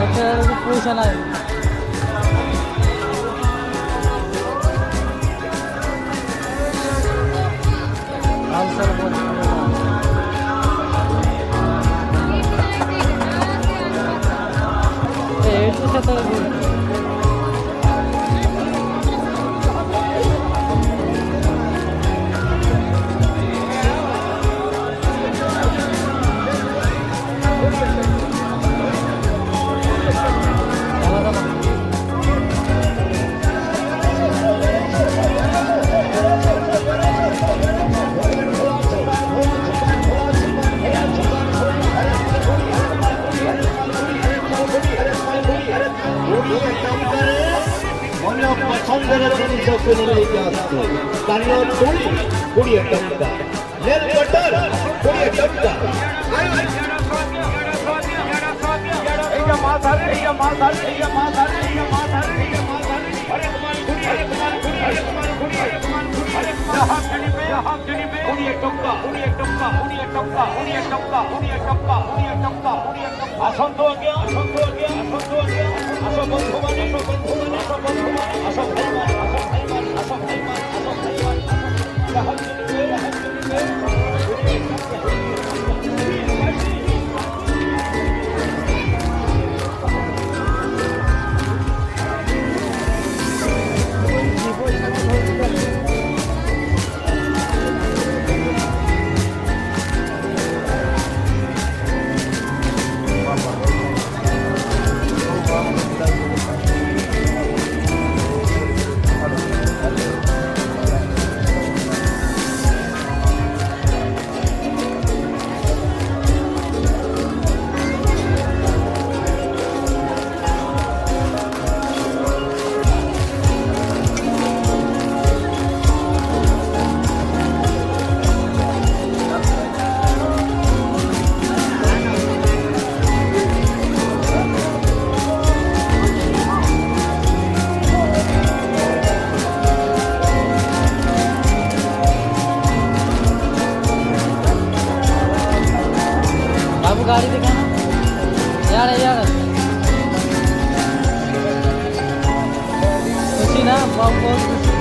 पैसा नाही পছন্দের জিনিস কিনে নিতে আসতো স্থানীয় তৈরি 20 টাকা নেল বাটার 20 টাকা আসন্ত আগে আসন্ত আগে আসন্ত আগে আসো বন্ধু মানে বন্ধু মানে বন্ধু মানে আসো ভাই মানে আসো ভাই মানে আসো ভাই মানে আসো ভাই মানে রাহাত দিবে রাহাত দিবে गाड़ी दिखाना यार यार खुशी ना बहुत बहुत खुशी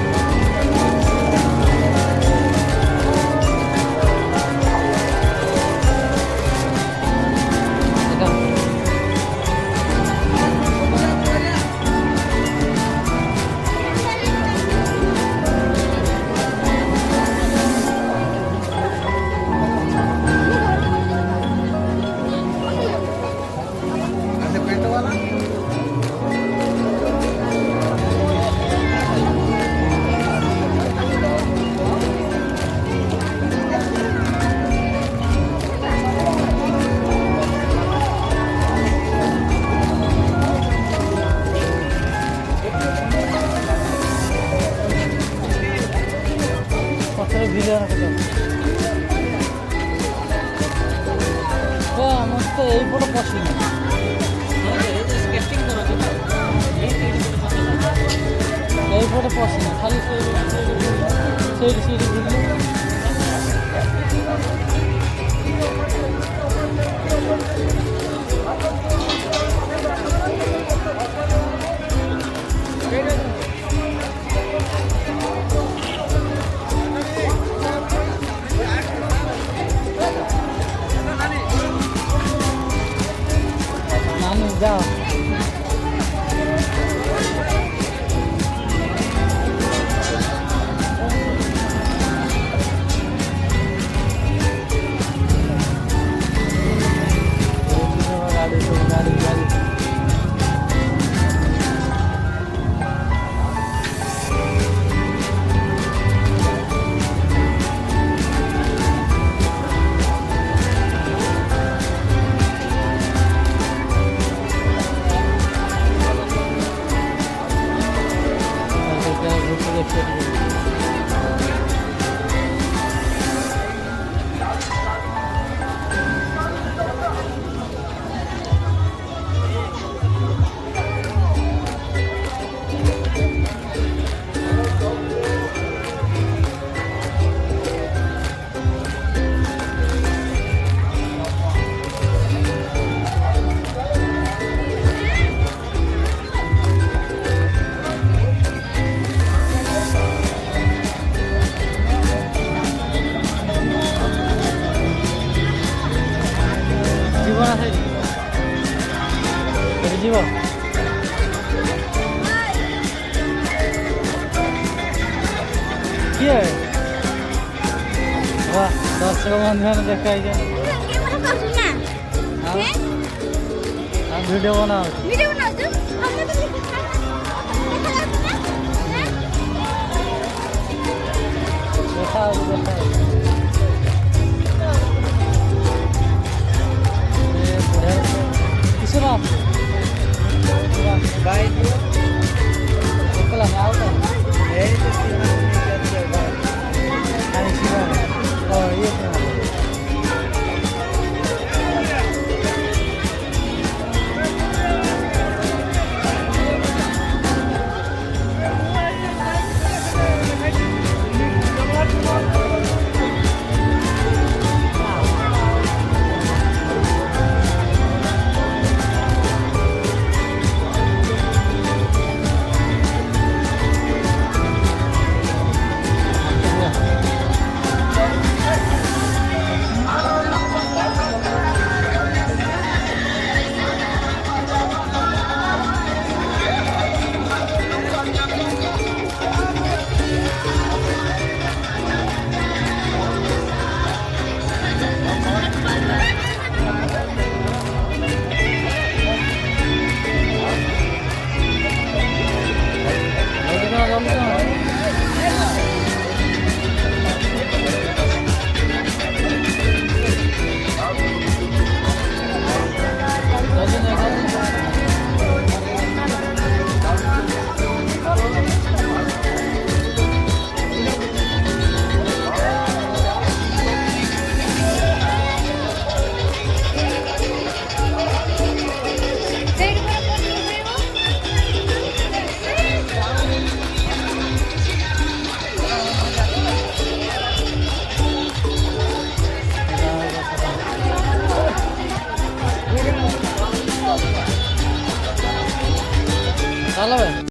আমার তো এই বড় পছন্দ এই বড় পছন্দ খালি সেই যাও ଯିବ କିଏ ବା ଦର୍ଶକ ବନ୍ଧୁମାନେ ଦେଖା ହେଇଯାଏ ଆଉ ଭିଡ଼ିଓ ବନାଉଛି ଦେଖା ହଉଛି किसरा बाय एकला आओ तो ये तो ये चलो